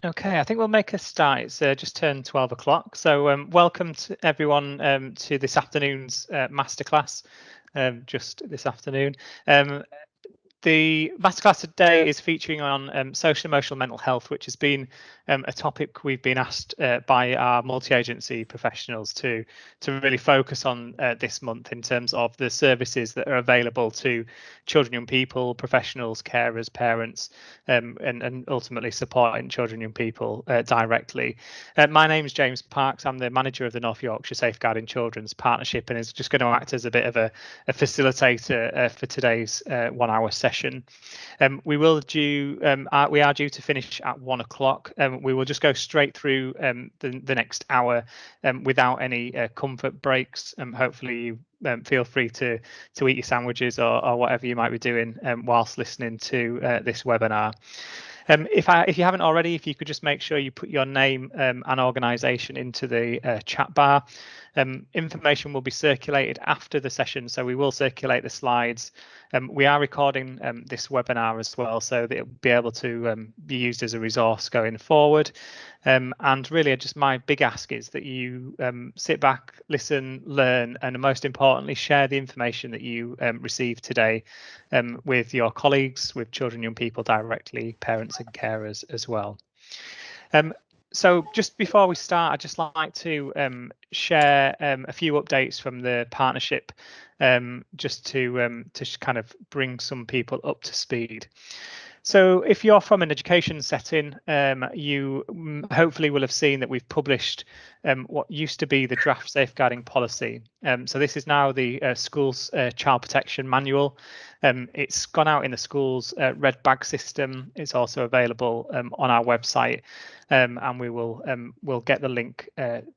Okay, I think we'll make a start. It's just turned 12 o'clock. So welcome to everyone to this afternoon's masterclass, just this afternoon. The masterclass today is featuring on social emotional mental health, which has been a topic we've been asked by our multi-agency professionals to really focus on this month in terms of the services that are available to children, young people, professionals, carers, parents, and ultimately supporting children, young people directly. My name is James Parks. I'm the manager of the North Yorkshire Safeguarding Children's Partnership, and is just going to act as a bit of a facilitator for today's 1 hour session. We are due to finish at 1 o'clock. We will just go straight through the next hour without any comfort breaks. Hopefully you feel free to eat your sandwiches or whatever you might be doing whilst listening to this webinar. If you haven't already, if you could just make sure you put your name and organisation into the chat bar. Information will be circulated after the session, so we will circulate the slides. We are recording this webinar as well, so that it'll be able to be used as a resource going forward. And really, just my big ask is that you sit back, listen, learn, and most importantly, share the information that you receive today with your colleagues, with children, young people directly, parents and carers as well. So just before we start, I'd just like to share a few updates from the partnership, just to kind of bring some people up to speed. So if you're from an education setting, you hopefully will have seen that we've published what used to be the draft safeguarding policy. So this is now the school's child protection manual. It's gone out in the school's red bag system. It's also available on our website, and we will we'll get the link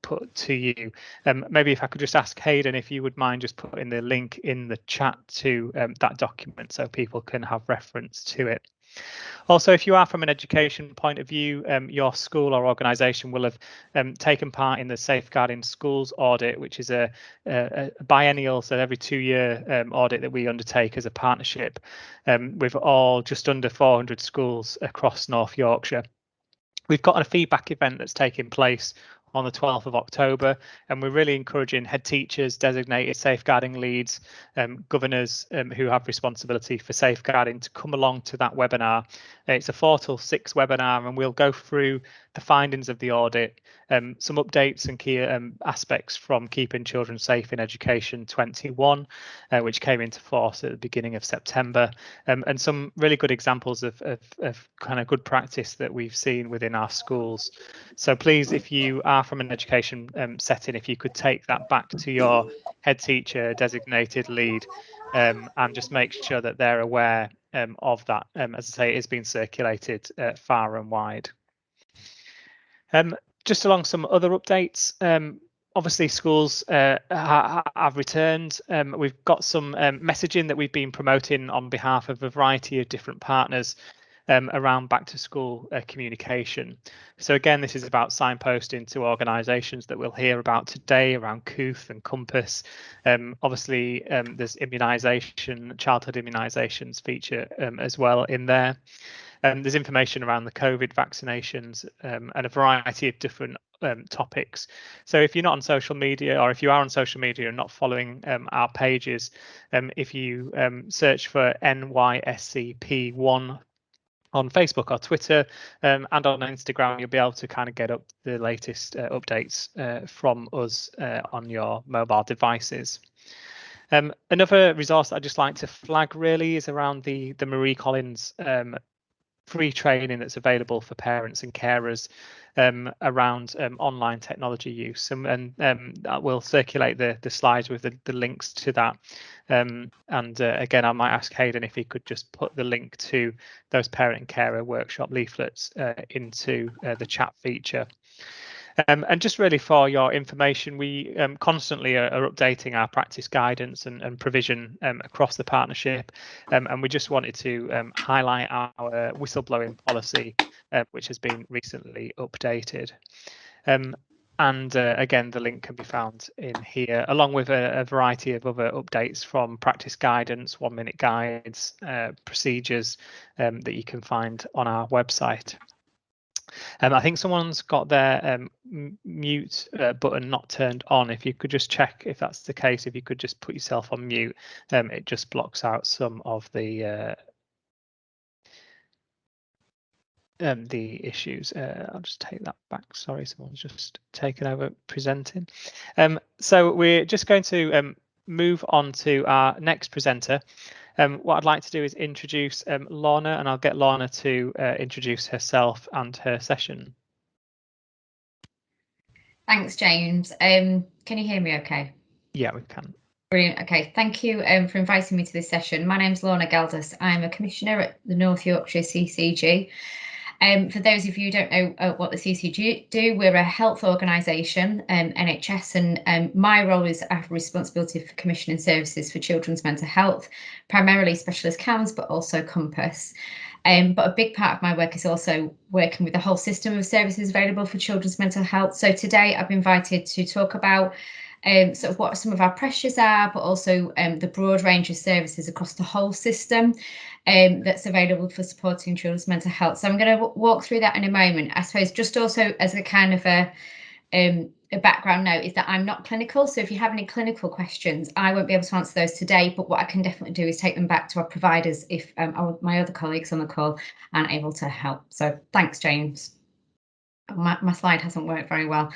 put to you. Maybe if I could just ask Hayden if you would mind just putting the link in the chat to that document so people can have reference to it. Also, if you are from an education point of view, your school or organisation will have taken part in the Safeguarding Schools audit, which is a biennial, so every 2-year audit that we undertake as a partnership with all just under 400 schools across North Yorkshire. We've got a feedback event that's taking place on the 12th of October, and we're really encouraging head teachers, designated safeguarding leads, governors who have responsibility for safeguarding to come along to that webinar. It's a 4 till 6 webinar, and we'll go through the findings of the audit, some updates and key aspects from Keeping Children Safe in Education 21, which came into force at the beginning of September, and some really good examples of kind of good practice that we've seen within our schools. So please, if you are from an education setting, if you could take that back to your head teacher, designated lead, and just make sure that they're aware of that. As I say, it is being circulated far and wide. Just along some other updates, obviously schools have returned. We've got some messaging that we've been promoting on behalf of a variety of different partners around back to school communication. So again, this is about signposting to organisations that we'll hear about today around Kooth and Compass. Obviously, there's immunisation, childhood immunisations feature as well in there. There's information around the COVID vaccinations and a variety of different topics. So if you're not on social media, or if you are on social media and not following our pages, if you search for NYSCP1 on Facebook or Twitter and on Instagram, you'll be able to kind of get up the latest updates from us on your mobile devices. Another resource I'd just like to flag really is around the Marie Collins free training that's available for parents and carers around online technology use, and we'll circulate the slides with the links to that. And again, I might ask Hayden if he could just put the link to those parent and carer workshop leaflets into the chat feature. And just really for your information, we constantly are updating our practice guidance and provision across the partnership, and we just wanted to highlight our whistleblowing policy, which has been recently updated. And again, the link can be found in here, along with a variety of other updates from practice guidance, 1-minute guides, procedures that you can find on our website. I think someone's got their mute button not turned on. If you could just check if that's the case, if you could just put yourself on mute, it just blocks out some of the issues. I'll just take that back. Sorry, someone's just taken over presenting. So we're just going to move on to our next presenter. What I'd like to do is introduce Lana, and I'll get Lana to introduce herself and her session. Thanks, James. Can you hear me okay? Yeah, we can. Brilliant. Okay, thank you for inviting me to this session. My name's Lana Galdas. I'm a commissioner at the North Yorkshire CCG. For those of you who don't know what the CCG do, we're a health organisation, NHS, and my role is I have responsibility for commissioning services for children's mental health, primarily specialist CAMHS, but also Compass. But a big part of my work is also working with the whole system of services available for children's mental health. So today I've been invited to talk about sort of what some of our pressures are, but also the broad range of services across the whole system that's available for supporting children's mental health. So I'm going to walk through that in a moment. I suppose just also as a kind of a background note is that I'm not clinical. So if you have any clinical questions, I won't be able to answer those today, but what I can definitely do is take them back to our providers if my other colleagues on the call aren't able to help. So thanks, James. My slide hasn't worked very well.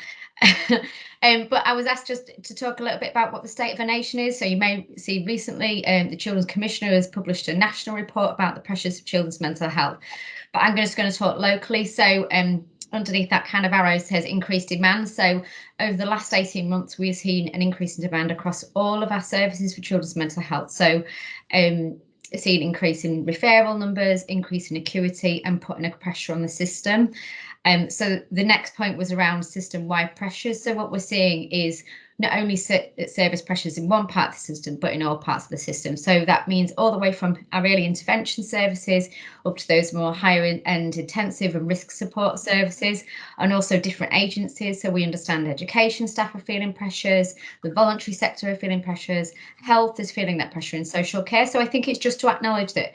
But I was asked just to talk a little bit about what the state of the nation is. So you may see recently the Children's Commissioner has published a national report about the pressures of children's mental health. But I'm just going to talk locally. So underneath that kind of arrow says increased demand. So over the last 18 months, we've seen an increase in demand across all of our services for children's mental health. So seen increase in referral numbers, increase in acuity, and putting a pressure on the system. So the next point was around system-wide pressures. So what we're seeing is not only service pressures in one part of the system, but in all parts of the system. So that means all the way from our early intervention services up to those more higher end intensive and risk support services, and also different agencies. So we understand education staff are feeling pressures, the voluntary sector are feeling pressures, health is feeling that pressure in social care. So I think it's just to acknowledge that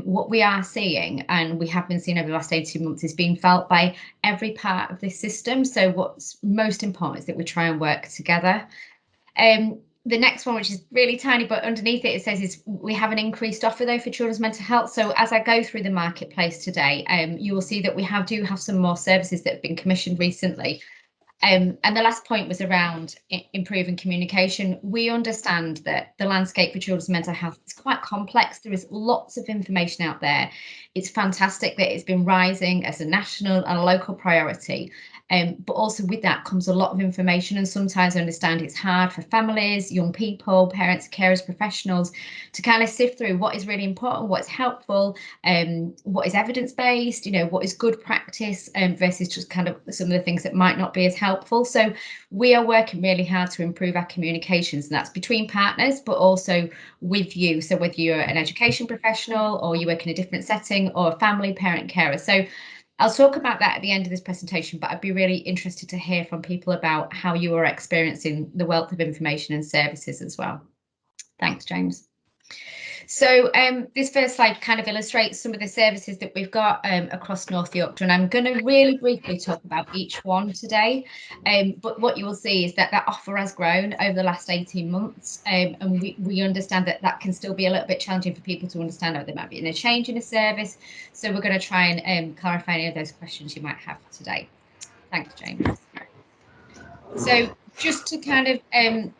what we are seeing, and we have been seeing over the last 18 months, is being felt by every part of this system. So what's most important is that we try and work together. The next one, which is really tiny, but underneath it, it says is we have an increased offer though for children's mental health. So as I go through the marketplace today, you will see that we do have some more services that have been commissioned recently. And the last point was around improving communication. We understand that the landscape for children's mental health is quite complex. There is lots of information out there. It's fantastic that it's been rising as a national and a local priority. But also with that comes a lot of information, and sometimes I understand it's hard for families, young people, parents, carers, professionals to kind of sift through what is really important, what's helpful, what is evidence-based, what is good practice versus just kind of some of the things that might not be as helpful. So we are working really hard to improve our communications, and that's between partners, but also with you. So whether you're an education professional or you work in a different setting or a family, parent, carer. So I'll talk about that at the end of this presentation, but I'd be really interested to hear from people about how you are experiencing the wealth of information and services as well. Thanks, James. So this first slide kind of illustrates some of the services that we've got across North Yorkshire, and I'm going to really briefly talk about each one today. But what you will see is that that offer has grown over the last 18 months, and we understand that that can still be a little bit challenging for people to understand how there might be a change in a service. So we're going to try and clarify any of those questions you might have today. Thanks, James. So just to kind of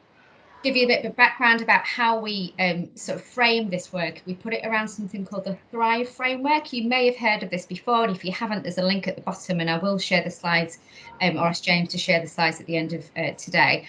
give you a bit of background about how we sort of frame this work, we put it around something called the Thrive framework. You may have heard of this before, and if you haven't, there's a link at the bottom, and I will share the slides or ask James to share the slides at the end of today.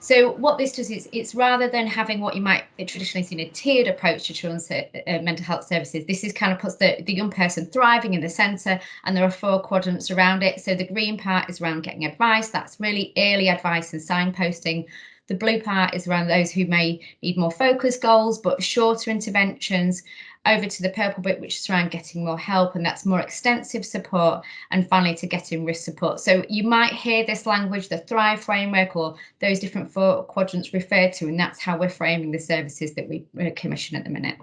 So what this does is, it's rather than having what you might traditionally see in a tiered approach to children's mental health services, this is kind of puts the young person thriving in the centre, and there are 4 quadrants around it. So the green part is around getting advice. That's really early advice and signposting. The blue part is around those who may need more focused goals, but shorter interventions. Over to the purple bit, which is around getting more help, and that's more extensive support. And finally, to getting risk support. So you might hear this language, the Thrive framework, or those different 4 quadrants referred to, and that's how we're framing the services that we commission at the minute.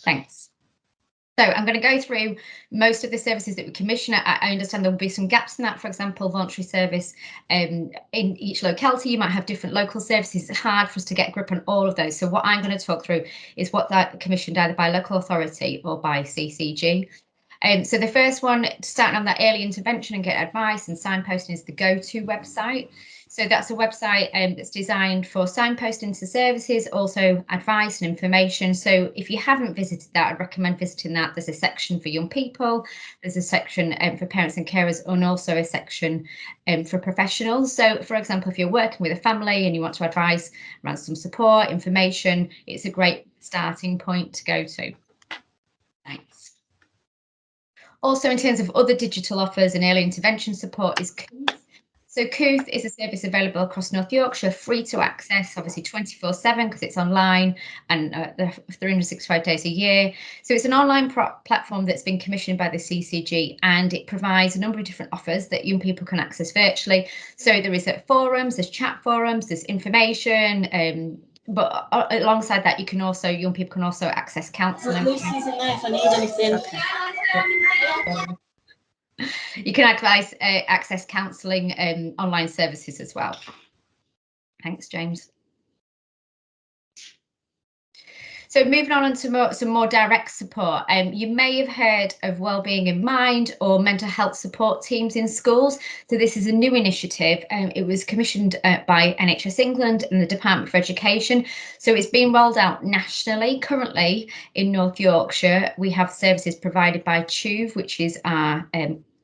Thanks. So I'm going to go through most of the services that we commission. I understand there will be some gaps in that. For example, voluntary service in each locality, you might have different local services. It's hard for us to get a grip on all of those. So what I'm going to talk through is what that commissioned either by local authority or by CCG. So the first one, starting on that early intervention and get advice and signposting, is the Go-To website. So that's a website that's designed for signposting to services, also advice and information. So if you haven't visited that, I'd recommend visiting that. There's a section for young people, there's a section for parents and carers, and also a section for professionals. So for example, if you're working with a family and you want to advise around some support, information, it's a great starting point to go to. Thanks. Also, in terms of other digital offers and early intervention support is Kooth. So Kooth is a service available across North Yorkshire, free to access, obviously 24/7 because it's online and 365 days a year. So it's an online platform that's been commissioned by the CCG, and it provides a number of different offers that young people can access virtually. So there is forums, there's chat forums, there's information, but alongside that, young people can also access counselling. Lucy's in there if I need anything. Okay. You can access counselling online services as well. Thanks, James. So moving on to some more direct support. You may have heard of WellBeing Mind or mental health support teams in schools. So this is a new initiative. It was commissioned by NHS England and the Department for Education. So it's been rolled out nationally. Currently in North Yorkshire, we have services provided by TUV, which is our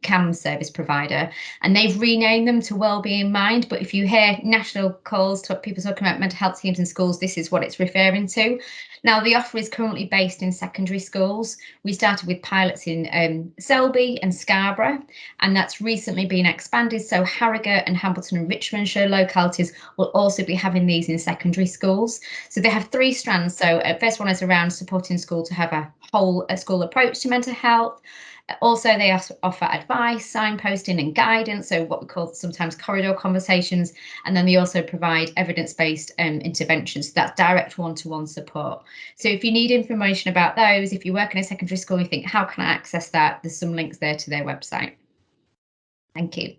CAM service provider, and they've renamed them to WellBeing Mind. But if you hear national calls, people talking about mental health teams in schools, this is what it's referring to. Now, the offer is currently based in secondary schools. We started with pilots in Selby and Scarborough, and that's recently been expanded. So Harrogate and Hambleton and Richmondshire localities will also be having these in secondary schools. So they have three strands. So first one is around supporting school to have a whole school approach to mental health. Also, they offer advice, signposting and guidance, so what we call sometimes corridor conversations, and then they also provide evidence-based interventions. That's direct one-to-one support. So if you need information about those, if you work in a secondary school and you think, how can I access that? There's some links there to their website. Thank you.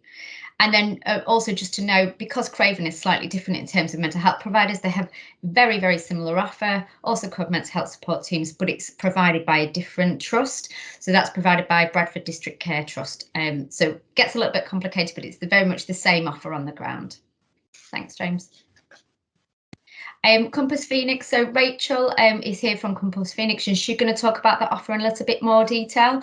And then also just to know, because Craven is slightly different in terms of mental health providers, they have very, very similar offer, also called mental health support teams, but it's provided by a different trust. So that's provided by Bradford District Care Trust. So it gets a little bit complicated, but it's very much the same offer on the ground. Thanks, James. Compass Phoenix. So Rachel is here from Compass Phoenix, and she's going to talk about that offer in a little bit more detail.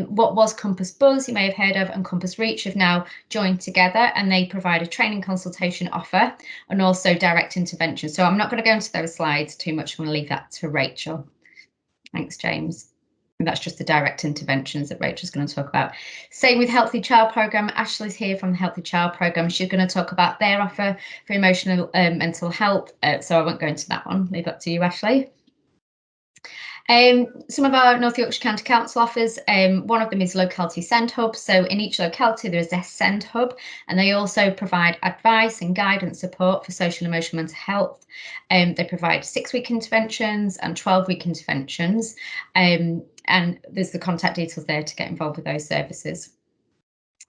What was Compass Buzz, you may have heard of, and Compass Reach have now joined together, and they provide a training consultation offer and also direct intervention. So I'm not going to go into those slides too much. I'm going to leave that to Rachel. Thanks, James. And that's just the direct interventions that Rachel's going to talk about. Same with Healthy Child Programme. Ashley's here from the Healthy Child Programme. She's going to talk about their offer for emotional mental health. So I won't go into that one. Leave that to you, Ashley. Some of our North Yorkshire County Council offers, one of them is Locality SEND Hub. So in each locality there is a SEND Hub, and they also provide advice and guidance support for social and emotional mental health. They provide 6-week interventions and 12-week interventions, and there's the contact details there to get involved with those services.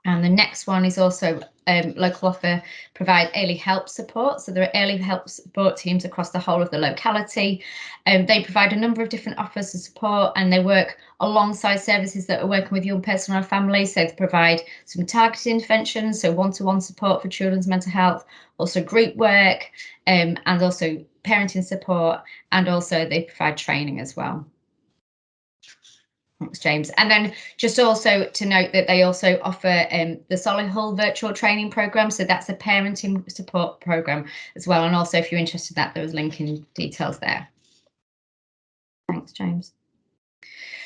And the next one is also local offer provide early help support. So there are early help support teams across the whole of the locality. They provide a number of different offers of support, and they work alongside services that are working with young person or family. So they provide some targeted interventions, so one-to-one support for children's mental health, also group work, and also parenting support, and also they provide training as well. Thanks, James. And then just also to note that they also offer the Solihull virtual training programme. So that's a parenting support programme as well. And also, if you're interested in that, there was linking details there. Thanks, James.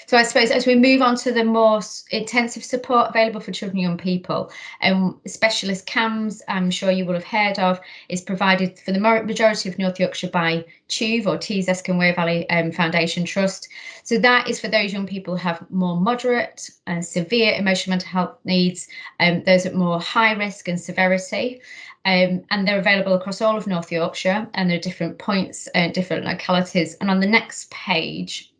So I suppose as we move on to the more intensive support available for children and young people, specialist CAMS, I'm sure you will have heard of, is provided for the majority of North Yorkshire by TUV, or Tees Eskin Wear Valley Foundation Trust. So that is for those young people who have more moderate and severe emotional mental health needs, those at more high risk and severity. And they're available across all of North Yorkshire, and there are different points, different localities. And on the next page,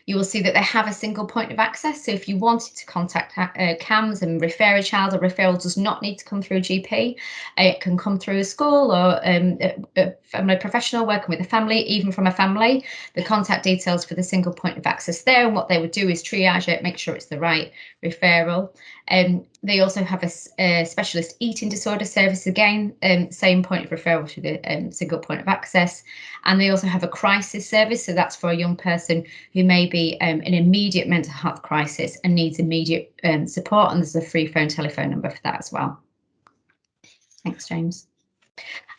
You will see that they have a single point of access. So if you wanted to contact CAMHS and refer a child, a referral does not need to come through a GP. It can come through a school or a family professional working with a family, even from a family. The contact details for the single point of access there, and what they would do is triage it, make sure it's the right referral. They also have a specialist eating disorder service, again, same point of referral to the single point of access. And they also have a crisis service, so that's for a young person who may be an immediate mental health crisis and needs immediate support, and there's a free phone telephone number for that as well. Thanks, James.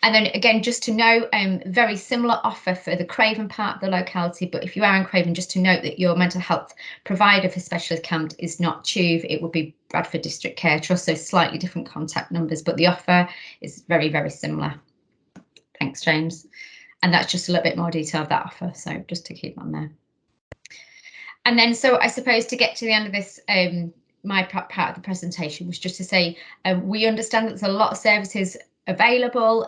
And then again, just to know, very similar offer for the Craven part of the locality, but if you are in Craven, just to note that your mental health provider for specialist CAMHS is not Tuve, it would be Bradford District Care Trust, so slightly different contact numbers, but the offer is very, very similar. Thanks, James. And that's just a little bit more detail of that offer, so just to keep on there. And then, so I suppose to get to the end of this, my part of the presentation was just to say, we understand that there's a lot of services available,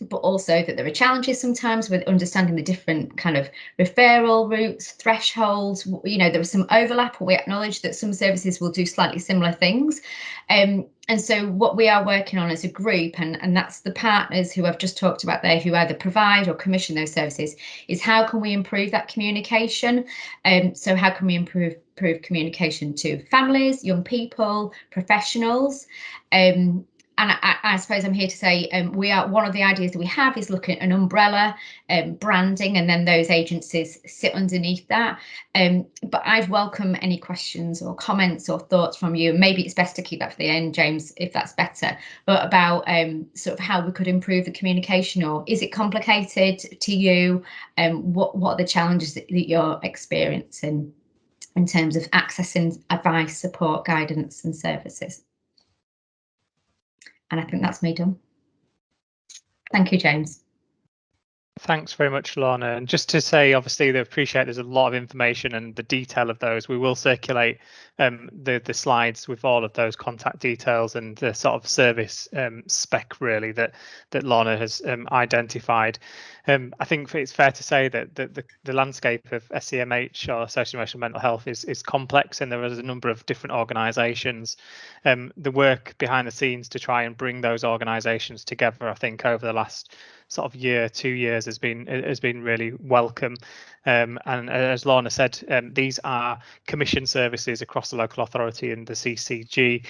but also that there are challenges sometimes with understanding the different kind of referral routes, thresholds. You know, there is some overlap, or we acknowledge that some services will do slightly similar things. And so what we are working on as a group, and that's the partners who I've just talked about there, who either provide or commission those services, is how can we improve that communication? So how can we improve communication to families, young people, professionals? And I suppose I'm here to say we are, one of the ideas that we have is looking at an umbrella branding, and then those agencies sit underneath that. But I'd welcome any questions or comments or thoughts from you. Maybe it's best to keep that for the end, James, if that's better. But about sort of how we could improve the communication, or is it complicated to you? What are the challenges that you're experiencing in terms of accessing advice, support, guidance and services? And I think that's me done. Thank you, James. Thanks very much, Lana. And just to say, obviously, they appreciate there's a lot of information, and the detail of those, we will circulate the slides with all of those contact details and the sort of service spec really that Lana has identified. I think it's fair to say that the landscape of SEMH, or social emotional mental health, is complex, and there is a number of different organisations. The work behind the scenes to try and bring those organisations together, I think, over the last sort of year, 2 years has been really welcome. And as Lana said, these are commission services across the local authority and the CCG.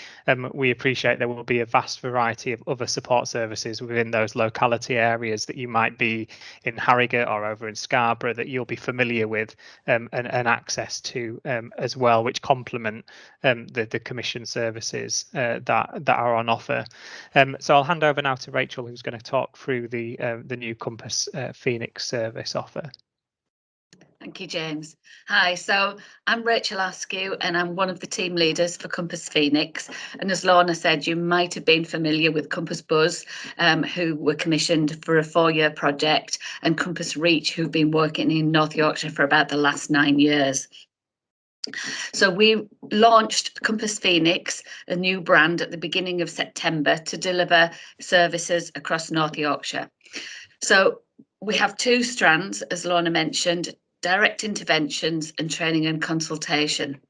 We appreciate there will be a vast variety of other support services within those locality areas that you might be in Harrogate or over in Scarborough that you'll be familiar with and access to as well, which complement the commission services that are on offer. So I'll hand over now to Rachel, who's going to talk through the new Compass Phoenix service offer. Thank you, James. Hi, so I'm Rachel Askew, and I'm one of the team leaders for Compass Phoenix. And as Lana said, you might have been familiar with Compass Buzz, who were commissioned for a 4-year project, and Compass Reach, who've been working in North Yorkshire for about the last 9 years. So we launched Compass Phoenix, a new brand, at the beginning of September to deliver services across North Yorkshire. So we have 2 strands, as Lana mentioned: direct interventions and training and consultation.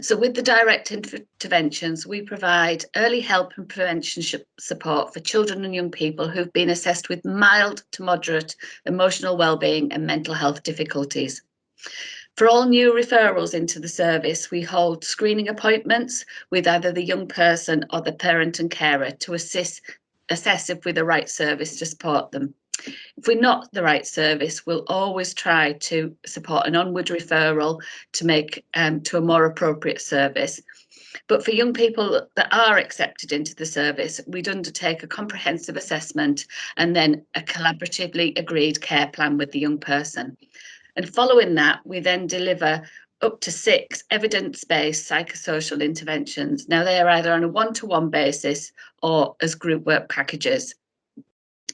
So with the direct interventions, we provide early help and prevention support for children and young people who've been assessed with mild to moderate emotional wellbeing and mental health difficulties. For all new referrals into the service, we hold screening appointments with either the young person or the parent and carer to assess if we're the right service to support them. If we're not the right service, we'll always try to support an onward referral to make to a more appropriate service. But for young people that are accepted into the service, we'd undertake a comprehensive assessment and then a collaboratively agreed care plan with the young person. And following that, we then deliver up to 6 evidence-based psychosocial interventions. Now, they are either on a one-to-one basis or as group work packages.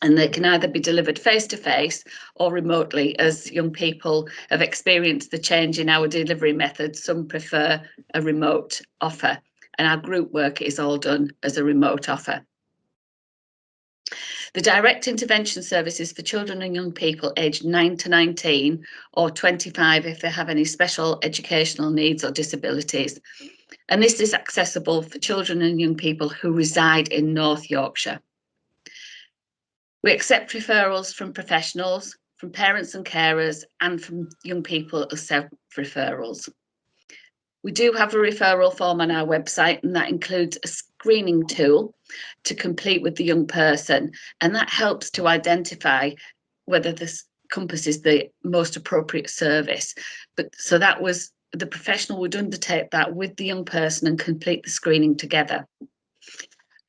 And they can either be delivered face-to-face or remotely, as young people have experienced the change in our delivery methods. Some prefer a remote offer, and our group work is all done as a remote offer. The direct intervention services for children and young people aged 9 to 19 or 25 if they have any special educational needs or disabilities. And this is accessible for children and young people who reside in North Yorkshire. We accept referrals from professionals, from parents and carers, and from young people as self-referrals. We do have a referral form on our website, and that includes a screening tool to complete with the young person, and that helps to identify whether this Compass is the most appropriate service. So that was, the professional would undertake that with the young person and complete the screening together.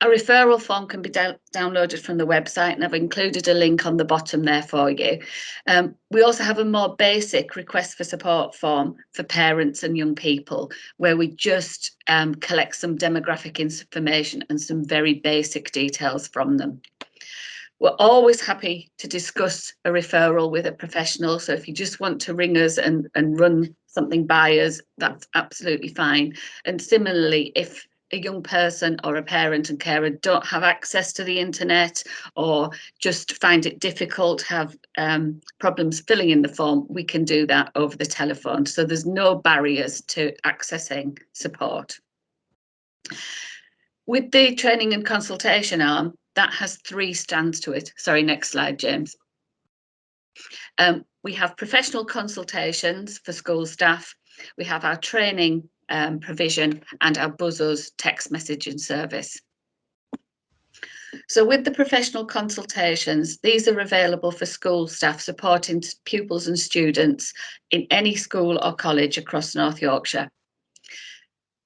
A referral form can be downloaded from the website, and I've included a link on the bottom there for you. We also have a more basic request for support form for parents and young people, where we just collect some demographic information and some very basic details from them. We're always happy to discuss a referral with a professional, so if you just want to ring us and run something by us, that's absolutely fine. And similarly, if a young person or a parent and carer don't have access to the internet or just find it difficult, have problems filling in the form, we can do that over the telephone. So there's no barriers to accessing support. With the training and consultation arm, that has 3 strands to it. Sorry, next slide, James. We have professional consultations for school staff. We have our training provision and our Buzzers text messaging service. So with the professional consultations, these are available for school staff supporting pupils and students in any school or college across North Yorkshire.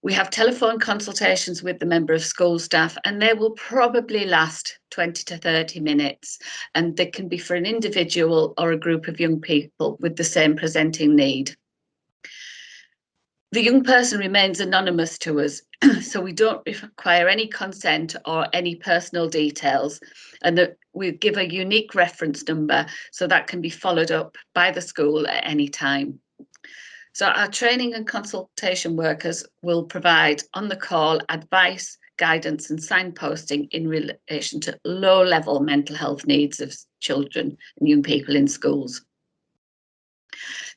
We have telephone consultations with the member of school staff, and they will probably last 20 to 30 minutes, and they can be for an individual or a group of young people with the same presenting need. The young person remains anonymous to us, so we don't require any consent or any personal details, and that we give a unique reference number so that can be followed up by the school at any time. So our training and consultation workers will provide on the call advice, guidance and signposting in relation to low-level mental health needs of children and young people in schools.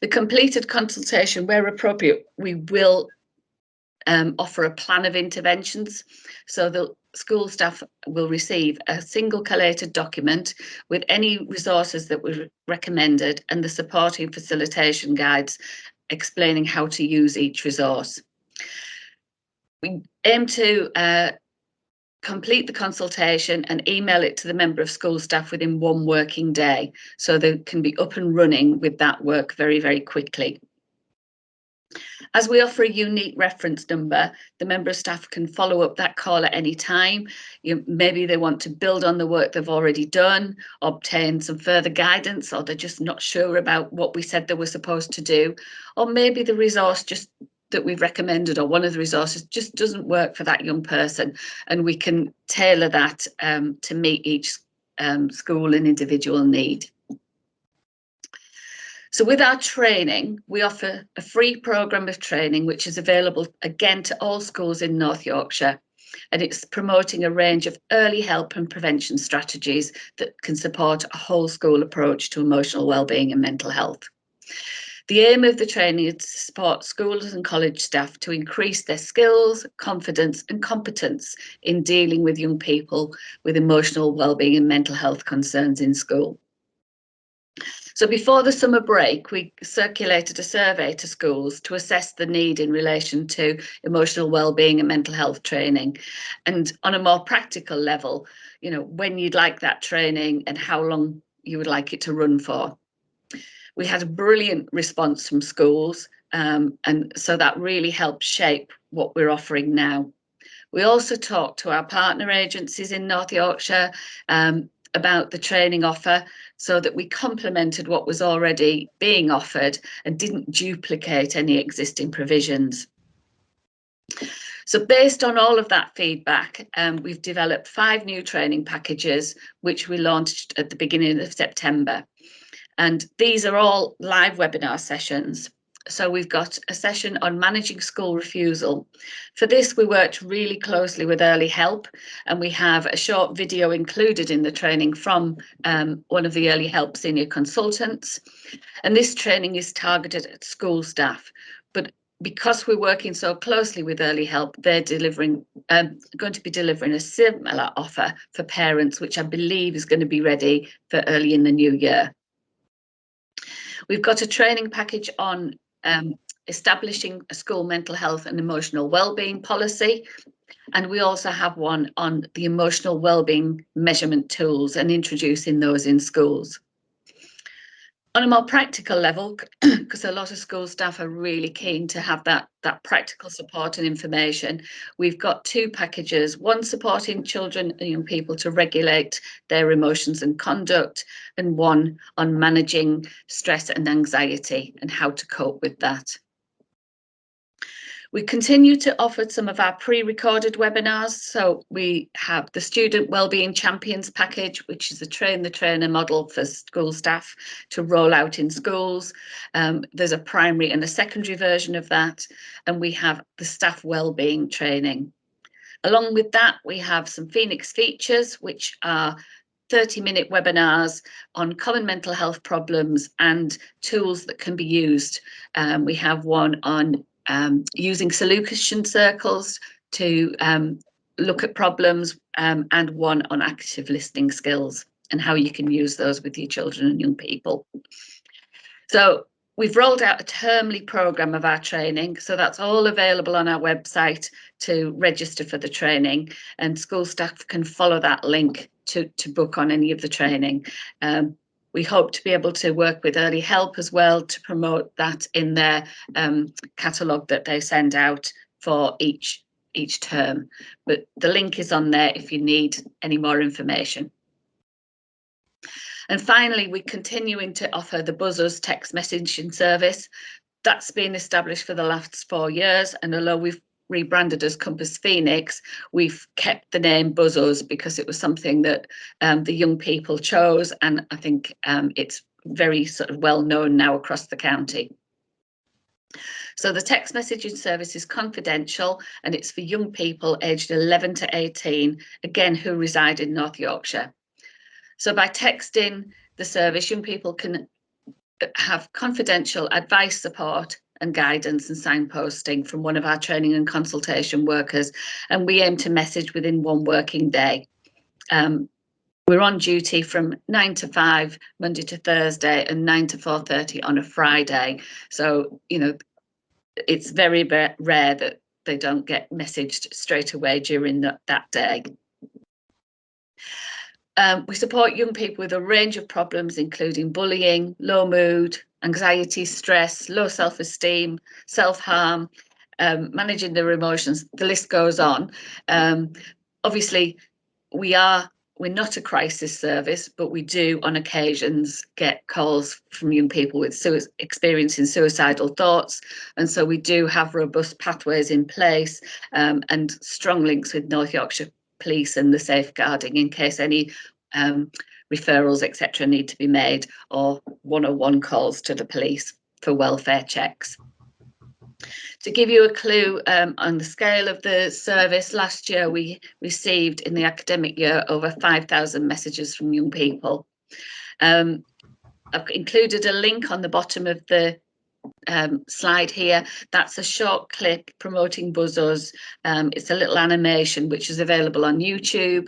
The completed consultation, where appropriate, we will offer a plan of interventions. So the school staff will receive a single collated document with any resources that were recommended and the supporting facilitation guides explaining how to use each resource. We aim to complete the consultation and email it to the member of school staff within 1 working day, so they can be up and running with that work very, very quickly. As we offer a unique reference number, the member of staff can follow up that call at any time. Maybe they want to build on the work they've already done, obtain some further guidance, or they're just not sure about what we said they were supposed to do. Or maybe the resource just that we've recommended, or one of the resources, just doesn't work for that young person, and we can tailor that to meet each school and individual need. So with our training, we offer a free programme of training which is available again to all schools in North Yorkshire, and it's promoting a range of early help and prevention strategies that can support a whole school approach to emotional wellbeing and mental health. The aim of the training is to support schools and college staff to increase their skills, confidence and competence in dealing with young people with emotional wellbeing and mental health concerns in school. So before the summer break, we circulated a survey to schools to assess the need in relation to emotional wellbeing and mental health training. And on a more practical level, when you'd like that training and how long you would like it to run for. We had a brilliant response from schools, and so that really helped shape what we're offering now. We also talked to our partner agencies in North Yorkshire about the training offer, so that we complemented what was already being offered and didn't duplicate any existing provisions. So based on all of that feedback, we've developed 5 new training packages, which we launched at the beginning of September. And these are all live webinar sessions. So we've got a session on managing school refusal. For this, we worked really closely with Early Help, and we have a short video included in the training from one of the Early Help senior consultants. And this training is targeted at school staff, but because we're working so closely with Early Help, they're going to be delivering a similar offer for parents, which I believe is going to be ready for early in the new year. We've got a training package on establishing a school mental health and emotional wellbeing policy. And we also have one on the emotional wellbeing measurement tools and introducing those in schools. On a more practical level, because a lot of school staff are really keen to have that practical support and information, we've got 2 packages, one supporting children and young people to regulate their emotions and conduct, and one on managing stress and anxiety and how to cope with that. We continue to offer some of our pre-recorded webinars. So we have the Student Wellbeing Champions package, which is a train the trainer model for school staff to roll out in schools. There's a primary and a secondary version of that. And we have the staff wellbeing training. Along with that, we have some Phoenix features, which are 30-minute webinars on common mental health problems and tools that can be used. We have one on using solution circles to look at problems, and one on active listening skills and how you can use those with your children and young people. So we've rolled out a termly programme of our training, so that's all available on our website to register for the training, and school staff can follow that link to book on any of the training. We hope to be able to work with Early Help as well to promote that in their catalogue that they send out for each term. But the link is on there if you need any more information. And finally, we're continuing to offer the Buzzers text messaging service. That's been established for the last 4 years, and although we've rebranded as Compass Phoenix, we've kept the name Buzzers because it was something that the young people chose, and I think it's very sort of well known now across the county. So the text messaging service is confidential, and it's for young people aged 11 to 18, again, who reside in North Yorkshire. So by texting the service, young people can have confidential advice, support and guidance and signposting from one of our training and consultation workers, and we aim to message within 1 working day. We're on duty from 9 to 5 Monday to Thursday and 9 to 4:30 on a Friday. So, you know, it's very rare that they don't get messaged straight away during that day. We support young people with a range of problems, including bullying, low mood, anxiety, stress, low self-esteem, self-harm, managing their emotions. The list goes on. Obviously, we're not a crisis service, but we do on occasions get calls from young people with experiencing suicidal thoughts. And so we do have robust pathways in place, and strong links with North Yorkshire Police and the safeguarding in case any referrals, etc., need to be made, or 101 calls to the police for welfare checks. To give you a clue on the scale of the service, last year we received in the academic year over 5,000 messages from young people. I've included a link on the bottom of the slide here. That's a short clip promoting Buzzers. It's a little animation which is available on YouTube.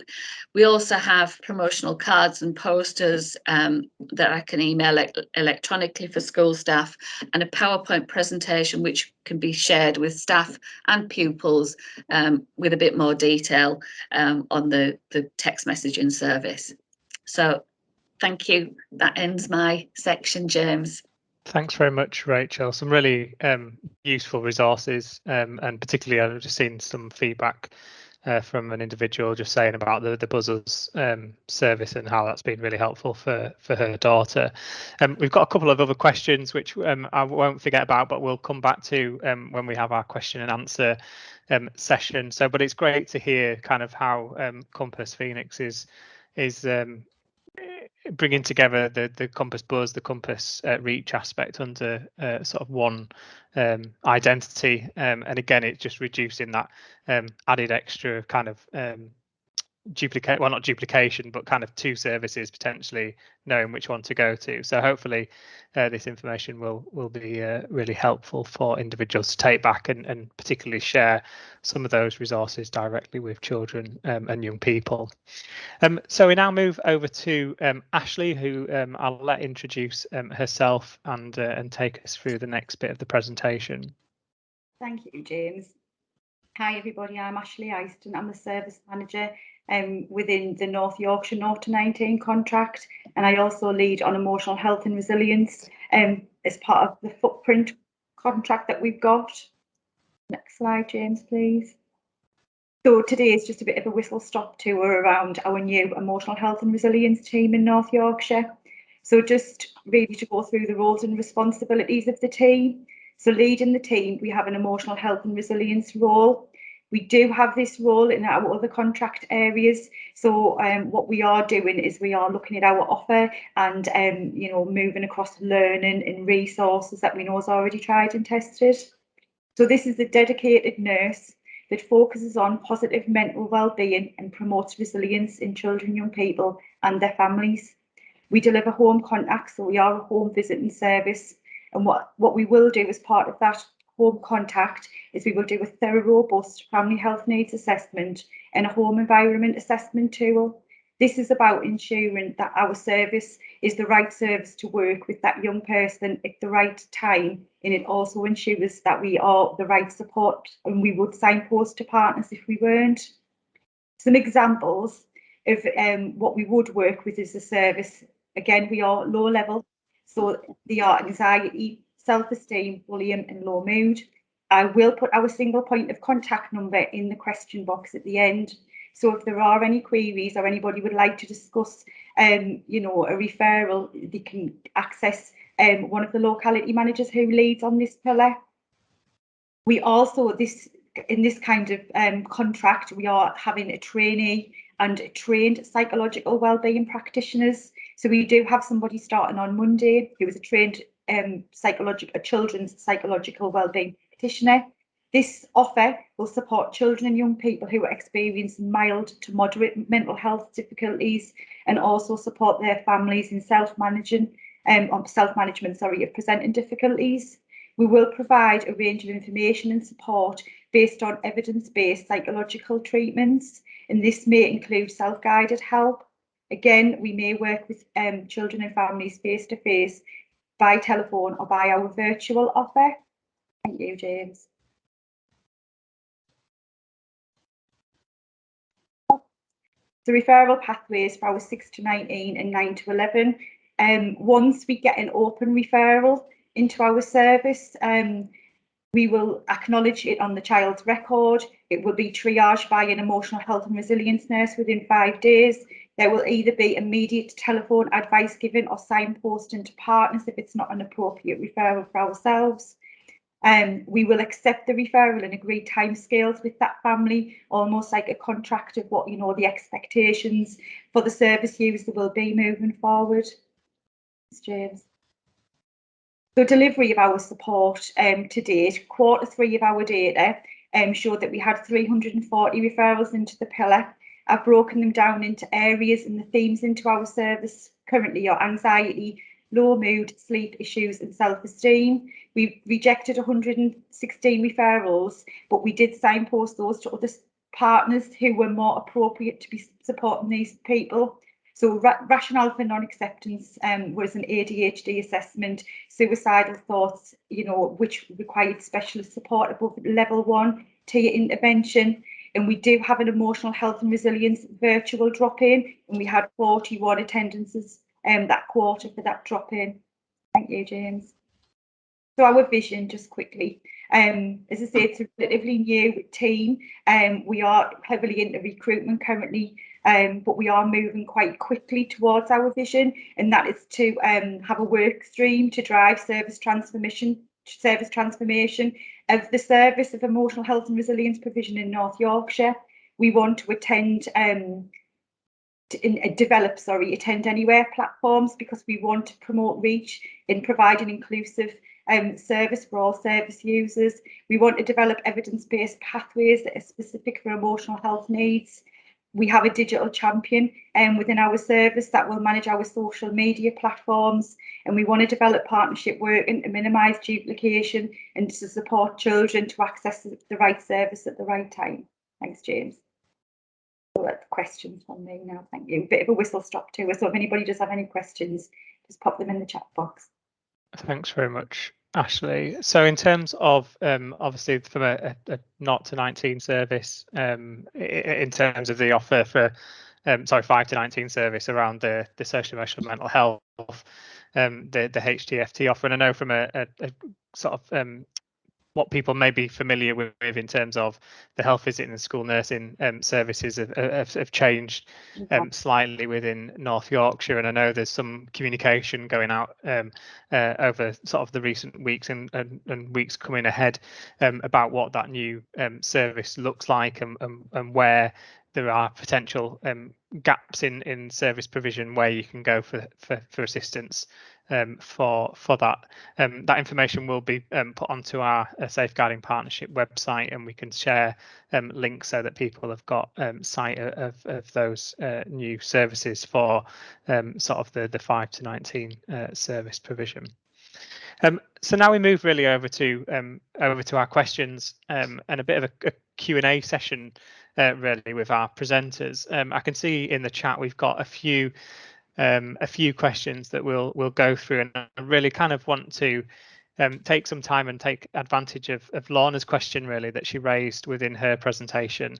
We also have promotional cards and posters that I can email electronically for school staff, and a PowerPoint presentation which can be shared with staff and pupils with a bit more detail on the text messaging service. So thank you. That ends my section, James. Thanks very much, Rachel. Some really useful resources, and particularly I've just seen some feedback from an individual just saying about the Buzzers service and how that's been really helpful for her daughter. We've got a couple of other questions which I won't forget about, but we'll come back to when we have our question and answer session. So, but it's great to hear kind of how Compass Phoenix is bringing together the Compass Buzz, the Compass Reach aspect under sort of one identity, and again, it's just reducing that added extra kind of duplicate, well, not duplication, but kind of two services potentially knowing which one to go to. So hopefully this information will be really helpful for individuals to take back and particularly share some of those resources directly with children and young people. So we now move over to Ashley, who I'll let introduce herself and take us through the next bit of the presentation. Thank you, James. Hi everybody, I'm Ashley Eyston. I'm the service manager within the North Yorkshire 0 to 19 contract, and I also lead on emotional health and resilience as part of the footprint contract that we've got. Next slide, James, please. So today is just a bit of a whistle-stop tour around our new emotional health and resilience team in North Yorkshire. So just really to go through the roles and responsibilities of the team. So leading the team, we have an emotional health and resilience role. We do have this role in our other contract areas. So what we are doing is we are looking at our offer and you know, moving across learning and resources that we know is already tried and tested. So this is a dedicated nurse that focuses on positive mental well-being and promotes resilience in children and young people and their families. We deliver home contacts, so we are a home visiting service. And what we will do as part of that home contact is we will do a thorough, robust family health needs assessment and a home environment assessment tool. This is about ensuring that our service is the right service to work with that young person at the right time, and it also ensures that we are the right support, and we would signpost to partners if we weren't. Some examples of what we would work with as a service. Again, we are low level, so they are anxiety, self-esteem, bullying and low mood. I will put our single point of contact number in the question box at the end. So if there are any queries or anybody would like to discuss you know, a referral, they can access one of the locality managers who leads on this pillar. We also, in this kind of contract, we are having a trainee and trained psychological wellbeing practitioners. So we do have somebody starting on Monday who is a trained children's psychological wellbeing practitioner. This offer will support children and young people who are experiencing mild to moderate mental health difficulties, and also support their families in self-management of presenting difficulties. We will provide a range of information and support based on evidence-based psychological treatments, and this may include self-guided help. Again, we may work with children and families face-to-face, by telephone or by our virtual offer. Thank you, James. The referral pathways for our 6 to 19 and 9 to 11. Once we get an open referral into our service, we will acknowledge it on the child's record. It will be triaged by an emotional health and resilience nurse within 5 days. There will either be immediate telephone advice given or signposting to partners if it's not an appropriate referral for ourselves. We will accept the referral and agree timescales with that family, almost like a contract of what, you know, the expectations for the service user will be moving forward. Thanks, James. So delivery of our support to date, Q3 of our data showed that we had 340 referrals into the pillar. I've broken them down into areas, and the themes into our service currently are anxiety, low mood, sleep issues and self-esteem. We've rejected 116 referrals, but we did signpost those to other partners who were more appropriate to be supporting these people. So rationale for non-acceptance was an ADHD assessment, suicidal thoughts, you know, which required specialist support above level 1 tier intervention. And we do have an emotional health and resilience virtual drop-in, and we had 41 attendances that quarter for that drop-in. Thank you, James. So our vision, just quickly, as I say, it's a relatively new team. We are heavily into recruitment currently, but we are moving quite quickly towards our vision, and that is to have a work stream to drive service transformation of the service of emotional health and resilience provision in North Yorkshire. We want to attend develop Attend Anywhere platforms, because we want to promote reach and provide an inclusive service for all service users. We want to develop evidence-based pathways that are specific for emotional health needs. We have a digital champion within our service that will manage our social media platforms, and we want to develop partnership work and to minimise duplication and to support children to access the right service at the right time. Thanks, James. So that's questions from me now. Thank you. Bit of a whistle stop tour. So if anybody does have any questions, just pop them in the chat box. Thanks very much, Ashley. So in terms of obviously from a 0 to 19 service, in terms of the offer for 5 to 19 service around the social emotional mental health, the HTFT offer, and I know from a sort of what people may be familiar with in terms of the health visiting and school nursing services have changed slightly within North Yorkshire, and I know there's some communication going out over sort of the recent weeks and weeks coming ahead about what that new service looks like and where there are potential gaps in service provision where you can go for assistance for that. That information will be put onto our Safeguarding Partnership website, and we can share links so that people have got sight of those new services for sort of the 5 to 19 service provision. So now we move really over to our questions and a bit of a Q&A session really with our presenters. I can see in the chat we've got a few questions that we'll go through, and I really kind of want to take some time and take advantage of Lana's question really that she raised within her presentation.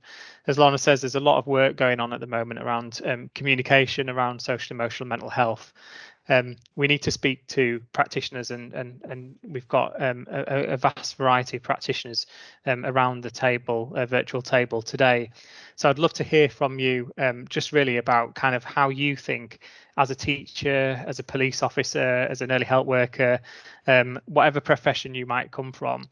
As Lana says, there's a lot of work going on at the moment around communication around social emotional mental health. We need to speak to practitioners, and we've got a vast variety of practitioners around the table, virtual table today. So I'd love to hear from you just really about kind of how you think, as a teacher, as a police officer, as an early help worker, whatever profession you might come from,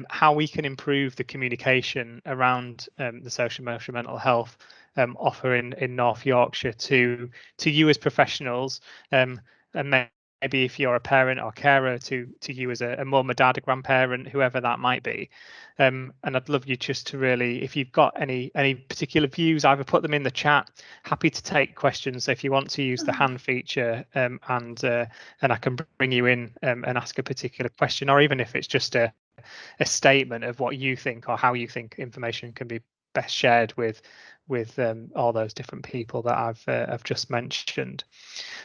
how we can improve the communication around the social emotional mental health offer in North Yorkshire to you as professionals, and maybe if you're a parent or carer to you as a mum, a dad, a grandparent, whoever that might be. And I'd love you just to really, if you've got any particular views, either put them in the chat. Happy to take questions. So if you want to use the hand feature and I can bring you in and ask a particular question, or even if it's just a statement of what you think or how you think information can be best shared with all those different people that I've just mentioned.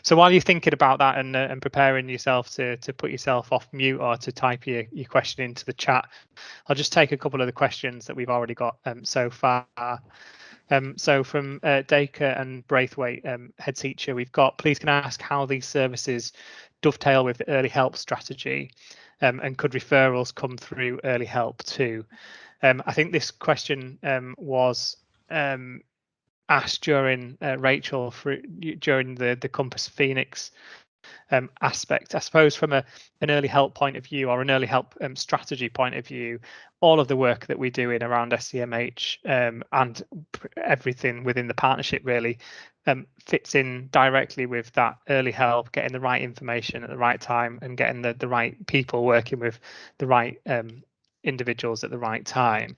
So while you're thinking about that and preparing yourself to put yourself off mute or to type your question into the chat, I'll just take a couple of the questions that we've already got so far. So from Dacre and Braithwaite, head teacher, we've got, please can I ask how these services dovetail with the early help strategy, and could referrals come through early help too? I think this question was asked during Rachel during the Compass Phoenix aspect. I suppose from an early help point of view, or an early help strategy point of view, all of the work that we're doing around SCMH and everything within the partnership really fits in directly with that early help, getting the right information at the right time and getting the right people working with the right individuals at the right time.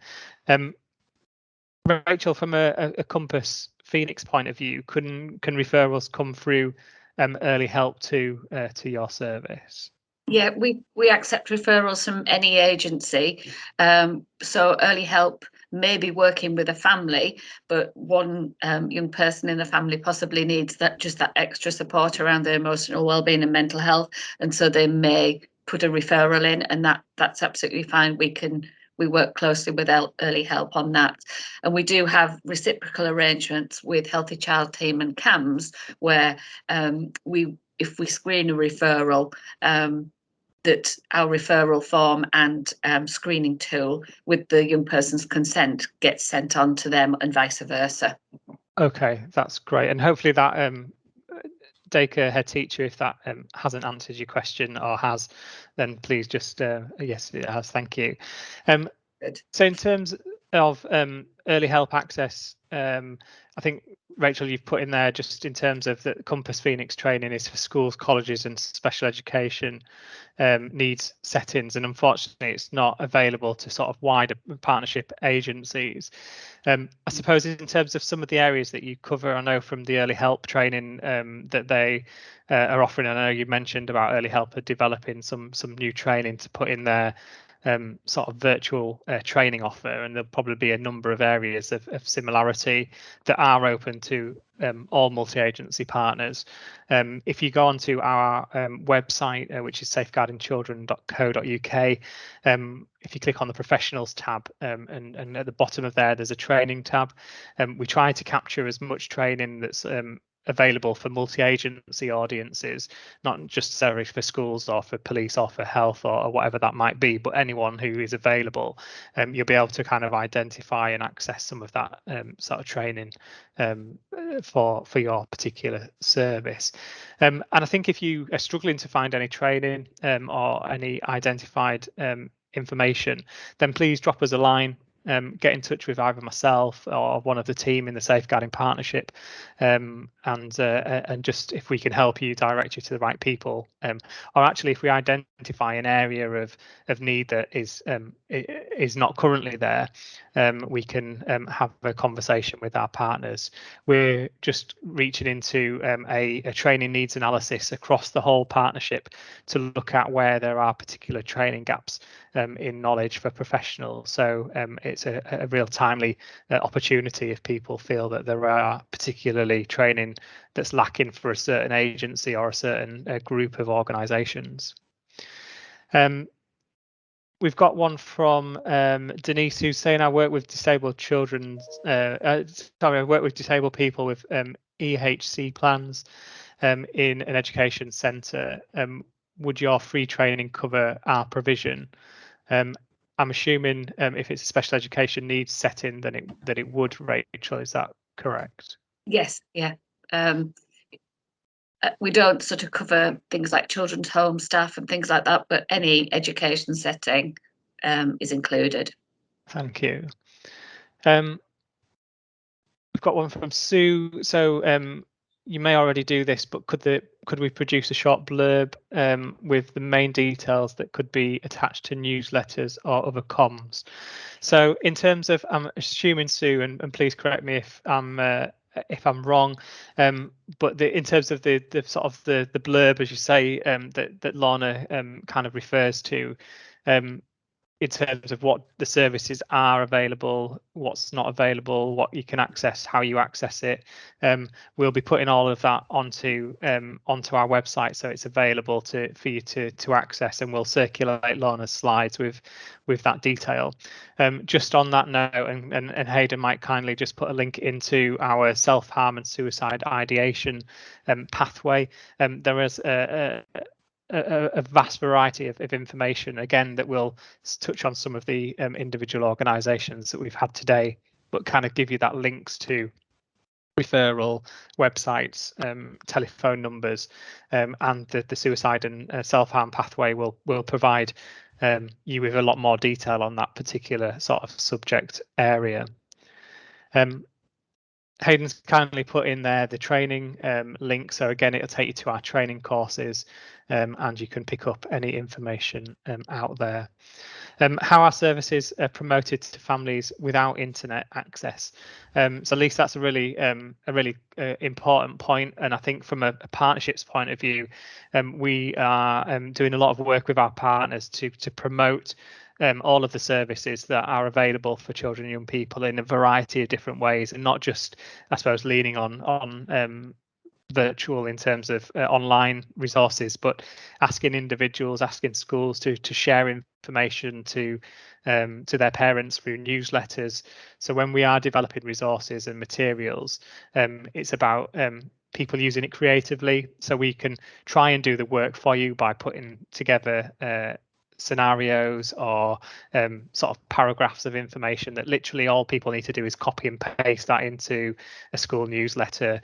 Rachel, from a Compass Phoenix point of view, can referrals come through early help to your service? Yeah, we accept referrals from any agency. So early help may be working with a family, but one young person in the family possibly needs that extra support around their emotional well-being and mental health, and so they may put a referral in, and that's absolutely fine. We work closely with early help on that, and we do have reciprocal arrangements with Healthy Child Team and CAMS, where if we screen a referral, that our referral form and screening tool with the young person's consent gets sent on to them, and vice versa. Okay, that's great, and hopefully that Dacre head teacher, if that hasn't answered your question or has, then please just yes, it has. Thank you. Good. So in terms of early help access, I think, Rachel, you've put in there just in terms of the Compass Phoenix training is for schools, colleges and special education needs settings, and unfortunately it's not available to sort of wider partnership agencies. I suppose in terms of some of the areas that you cover, I know from the early help training that they are offering, I know you mentioned about early help are developing some new training to put in their sort of virtual training offer, and there'll probably be a number of areas of similarity that are open to all multi-agency partners. If you go onto our website, which is safeguardingchildren.co.uk, if you click on the professionals tab, and at the bottom of there's a training tab, we try to capture as much training that's available for multi-agency audiences, not just necessarily for schools or for police or for health or whatever that might be, but anyone who is available. You'll be able to kind of identify and access some of that sort of training for your particular service. And I think if you are struggling to find any training or any identified information, then please drop us a line. Get in touch with either myself or one of the team in the Safeguarding Partnership, and just if we can help you, direct you to the right people, or actually if we identify an area of need that is not currently there, we can have a conversation with our partners. We're just reaching into a training needs analysis across the whole partnership to look at where there are particular training gaps in knowledge for professionals. So it's a real timely opportunity if people feel that there are particularly training that's lacking for a certain agency or a certain group of organisations. We've got one from Denise, who's saying, I work with disabled children. I work with disabled people with EHC plans in an education centre. Would your free training cover our provision? I'm assuming if it's a special education needs setting, then it would, Rachel. Is that correct? Yes, yeah. We don't sort of cover things like children's home staff and things like that, but any education setting is included. Thank you. We've got one from Sue. So you may already do this, but could we produce a short blurb with the main details that could be attached to newsletters or other comms? So in terms of, I'm assuming, Sue, and please correct me if I'm wrong, but in terms of the sort of the blurb, as you say, that Lana kind of refers to, in terms of what the services are available, what's not available, what you can access, how you access it. We'll be putting all of that onto our website, so it's available for you to access, and we'll circulate Lana's slides with that detail. Just on that note, and Hayden might kindly just put a link into our self-harm and suicide ideation pathway. There is a vast variety of information, again, that will touch on some of the individual organisations that we've had today, but kind of give you that links to referral websites, telephone numbers, and the suicide and self-harm pathway will provide you with a lot more detail on that particular sort of subject area. Hayden's kindly put in there the training link, so again it'll take you to our training courses, and you can pick up any information out there. How our services are promoted to families without internet access. So at least that's a really important point, and I think from a partnerships point of view, we are doing a lot of work with our partners to promote all of the services that are available for children and young people in a variety of different ways, and not just, I suppose, leaning on virtual in terms of online resources, but asking individuals, asking schools to share information to their parents through newsletters. So when we are developing resources and materials, it's about people using it creatively, so we can try and do the work for you by putting together scenarios or sort of paragraphs of information that literally all people need to do is copy and paste that into a school newsletter,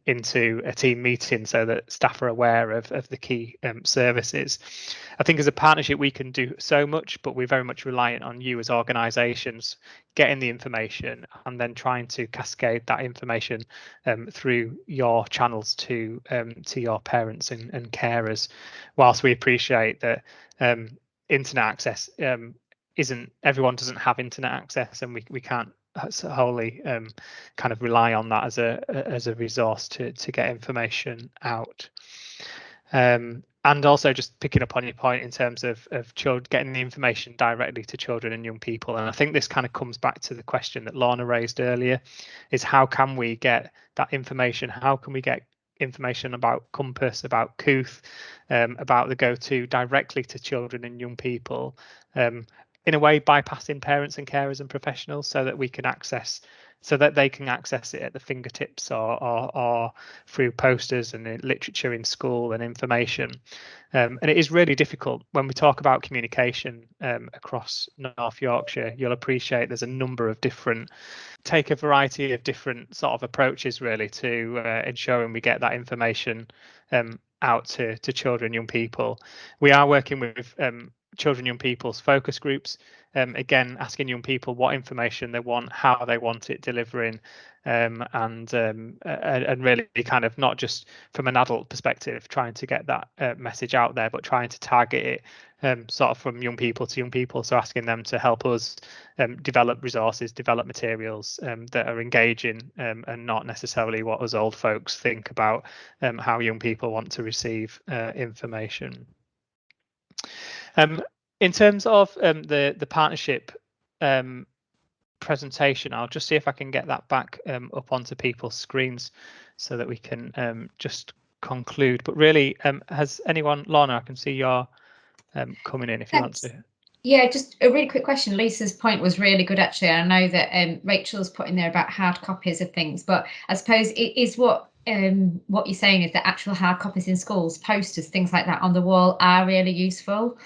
into a team meeting, so that staff are aware of the key services. I think as a partnership we can do so much, but we're very much reliant on you as organisations getting the information and then trying to cascade that information through your channels to your parents and carers. Whilst we appreciate that internet access everyone doesn't have internet access, and we can't wholly kind of rely on that as a resource to get information out. And also just picking up on your point in terms of children getting the information directly to children and young people. And I think this kind of comes back to the question that Lana raised earlier, is how can we get that information? How can we get information about Compass, about Kooth, about the go-to directly to children and young people, in a way bypassing parents and carers and professionals, so that we can access, so that they can access it at the fingertips or through posters and literature in school and information. And it is really difficult when we talk about communication across North Yorkshire. You'll appreciate there's a number of different, take a variety of different sort of approaches really to ensuring we get that information out to children, young people. We are working with children, young people's focus groups, again asking young people what information they want, how they want it delivering, and really kind of not just from an adult perspective trying to get that message out there, but trying to target it sort of from young people to young people. So asking them to help us develop resources, develop materials that are engaging and not necessarily what us old folks think about how young people want to receive information. In terms of the partnership presentation, I'll just see if I can get that back up onto people's screens so that we can just conclude. But really, has anyone, Lana, I can see you're coming in if you want to. Yeah, just a really quick question. Lisa's point was really good, actually. I know that Rachel's put in there about hard copies of things, but I suppose it is what you're saying is that actual hard copies in schools, posters, things like that on the wall are really useful.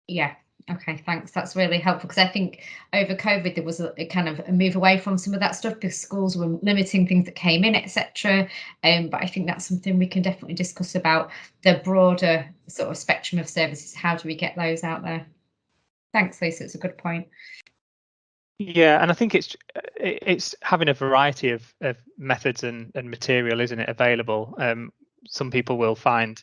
Yeah. Okay, thanks. That's really helpful, because I think over COVID there was a kind of a move away from some of that stuff because schools were limiting things that came in, etc. But I think that's something we can definitely discuss about the broader sort of spectrum of services. How do we get those out there? Thanks, Lisa. It's a good point. Yeah, and I think it's having a variety of methods and material, isn't it, available. Some people will find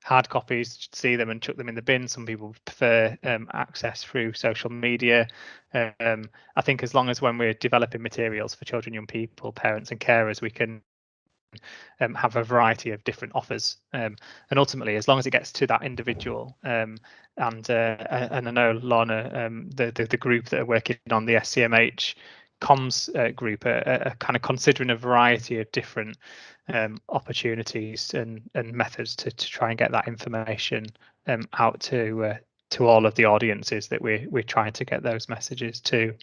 hard copies, see them and chuck them in the bin. Some people prefer access through social media. I think as long as when we're developing materials for children, young people, parents and carers, we can have a variety of different offers, and ultimately, as long as it gets to that individual, and I know Lana, the group that are working on the SCMH comms group are kind of considering a variety of different opportunities and methods to try and get that information out to all of the audiences that we're trying to get those messages to.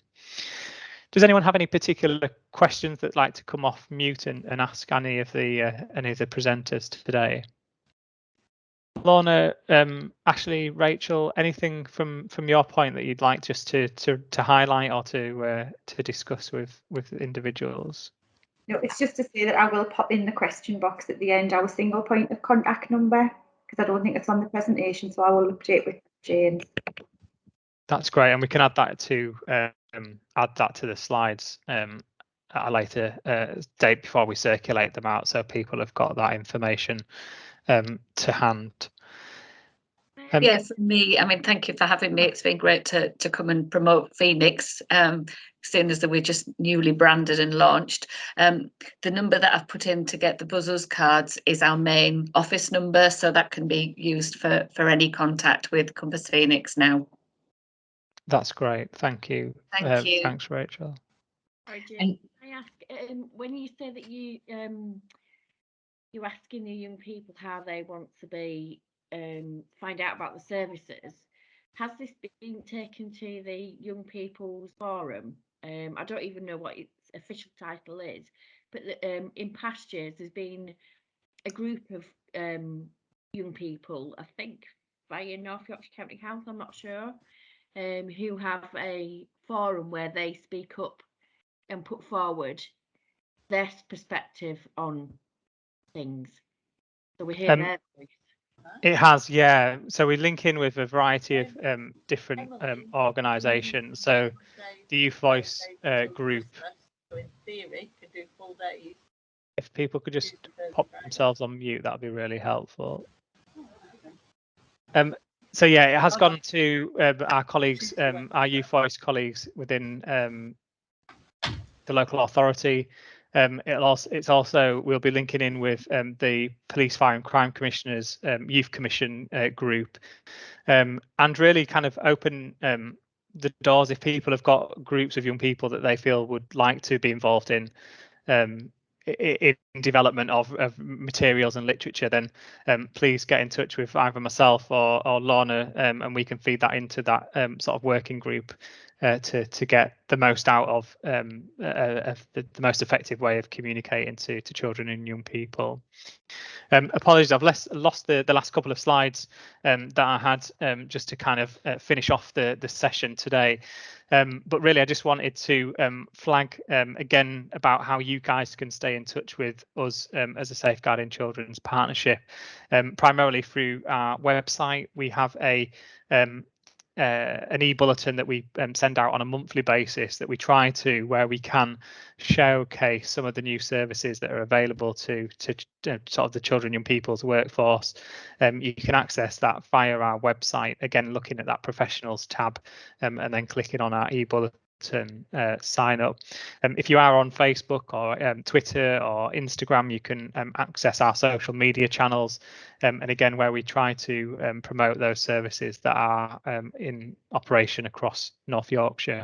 Does anyone have any particular questions that'd like to come off mute and ask any of the presenters today? Lana, Ashley, Rachel, anything from your point that you'd like just to highlight or to discuss with individuals? No, it's just to say that I will pop in the question box at the end our single point of contact number, because I don't think it's on the presentation, so I will update with James. That's great, and we can add that to the slides at a later date before we circulate them out, so people have got that information to hand. Yeah, for me, I mean, thank you for having me. It's been great to come and promote Phoenix, seeing as that we're just newly branded and launched. The number that I've put in to get the Buzzers cards is our main office number, so that can be used for any contact with Compass Phoenix now. That's great. Thank you. Thank you. Thanks, Rachel. Can I ask, when you say that you're asking the young people how they want to be, find out about the services, has this been taken to the Young People's Forum? I don't even know what its official title is, but in past years there's been a group of young people, I think via North Yorkshire County Council, I'm not sure, who have a forum where they speak up and put forward their perspective on things. So we hear their voice. It has, yeah. So we link in with a variety of different organisations. So the Youth Voice group. So in theory, could do full days. If people could just pop themselves on mute, that'd be really helpful. So yeah, it has gone to our colleagues, our Youth Voice colleagues within the local authority. It's also we'll be linking in with the Police, Fire and Crime Commissioners Youth Commission group, and really kind of open the doors if people have got groups of young people that they feel would like to be involved in development of materials and literature, then please get in touch with either myself or Lana, and we can feed that into that sort of working group to get the most out of the most effective way of communicating to children and young people. Apologies, I've lost the last couple of slides that I had just to kind of finish off the session today. But really, I just wanted to flag again about how you guys can stay in touch with us as a Safeguarding Children's partnership, primarily through our website. We have an e-bulletin that we send out on a monthly basis that we try to, where we can, showcase some of the new services that are available to sort of the children, young people's workforce. You can access that via our website, again looking at that professionals tab and then clicking on our e-bulletin. Sign up. If you are on Facebook or Twitter or Instagram, you can access our social media channels, and again where we try to promote those services that are in operation across North Yorkshire.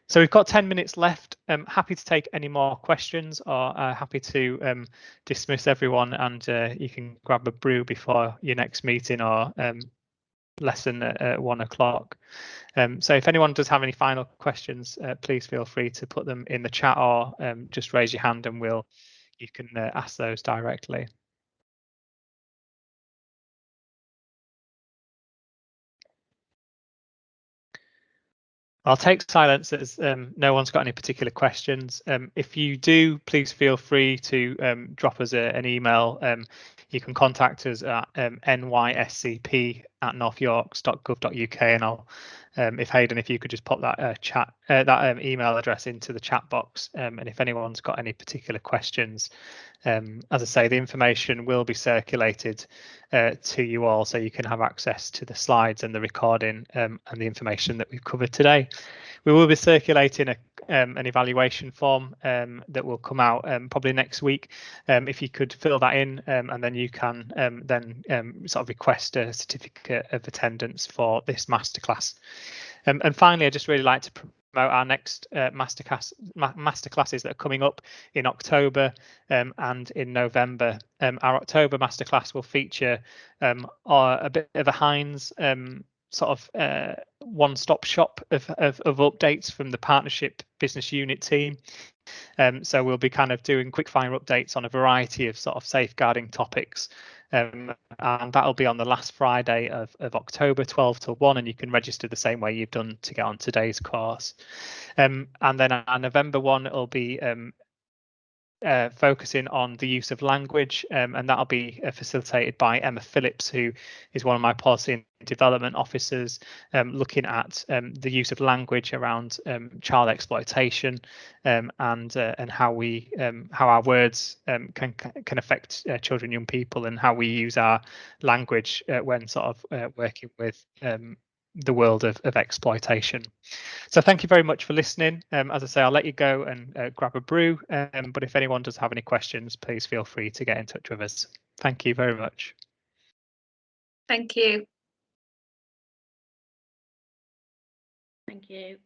So we've got 10 minutes left. Happy to take any more questions, or happy to dismiss everyone, and you can grab a brew before your next meeting or lesson at 1 o'clock. So if anyone does have any final questions, please feel free to put them in the chat, or just raise your hand and you can ask those directly. I'll take silence as no one's got any particular questions. If you do, please feel free to drop us an email. You can contact us at nyscp@northyorks.gov.uk, and I'll, if Hayden, if you could just pop that that email address into the chat box, and if anyone's got any particular questions, as I say, the information will be circulated to you all, so you can have access to the slides and the recording and the information that we've covered today. We will be circulating an evaluation form that will come out probably next week. If you could fill that in, and then you can then sort of request a certificate of attendance for this masterclass. And finally, I'd just really like to promote our next masterclasses that are coming up in October and in November. Our October masterclass will feature a bit of a Heinz sort of one-stop shop of updates from the partnership business unit team. So we'll be kind of doing quick-fire updates on a variety of sort of safeguarding topics. And that'll be on the last Friday of October, 12 till 1, and you can register the same way you've done to get on today's course. And then our November one will be focusing on the use of language, and that'll be facilitated by Emma Phillips, who is one of my policy and development officers, looking at the use of language around child exploitation, and how our words can affect children, young people, and how we use our language when sort of working with the world of exploitation. So thank you very much for listening. As I say, I'll let you go and grab a brew, but if anyone does have any questions, please feel free to get in touch with us. Thank you very much. Thank you. Thank you.